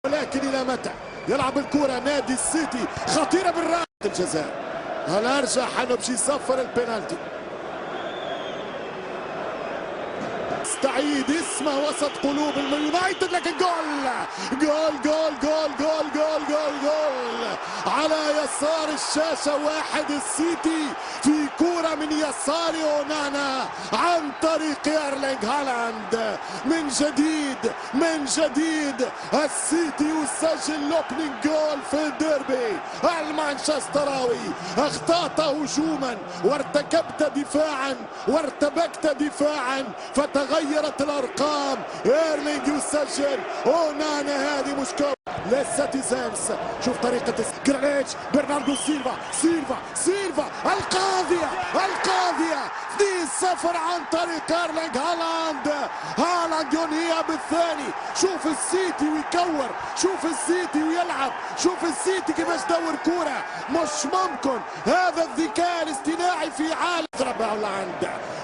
ولكن إلى متى يلعب الكرة نادي السيتي خطيرة بالرأس الجزاء. هل أرجح أنه باش يصفر البنالتي. استعيد اسمه وسط قلوب اليونايتد، لكن جول جول جول جول جول جول جول جول على يسار الشاشة. واحد السيتي في كرة من يسار اونانا عن طريق ايرلينغ هالاند. من جديد السيتي يسجل لوبنينج جول في الديربي المانشستراوي. اخطأت هجوما وارتكبت دفاعا وارتبكت دفاعا فتغيرت الارقام. ايرلينغ يسجل، اونانا هذه مشكلة للسيتيزنز. شوف طريقة جرانيتش، برناردو سيلفا القاضية 2-0 عن طريق ايرلينغ هالاند ينهيها بالثاني. شوف السيتي ويكور، شوف السيتي ويلعب، شوف السيتي كيفاش دور كرة. مش ممكن هذا الذكاء الاصطناعي في عالم.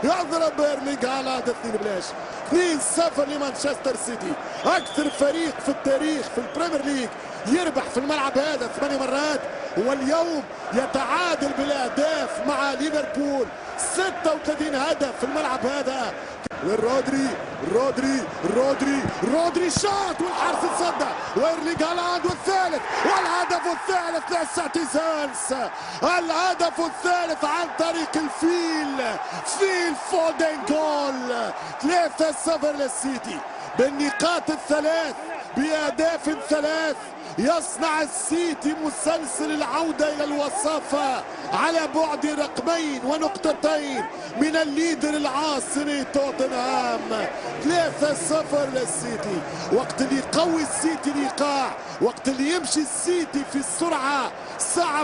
يضرب ايرلينغ هالاند 2-0 لمانشستر سيتي. اكثر فريق في التاريخ في البريمير ليج يربح في الملعب هذا 8 مرات، واليوم يتعادل بالاهداف مع ليفربول. 36 هدف في الملعب هذا. رودري شاط والحارس تصدى، وايرلينغ هالاند والهدف الثالث للسيتيزنز. الهدف الثالث عن طريق فيل فودن. جول 3-0 للسيتي بالنقاط الثلاث بأهداف ثلاث. يصنع السيتي مسلسل العودة إلى الوصافة على بعد رقمين ونقطتين من الليدر العاصري توتنهام. 3-0 للسيتي. وقت اللي يقوي السيتي الإيقاع، وقت اللي يمشي السيتي في السرعة صعب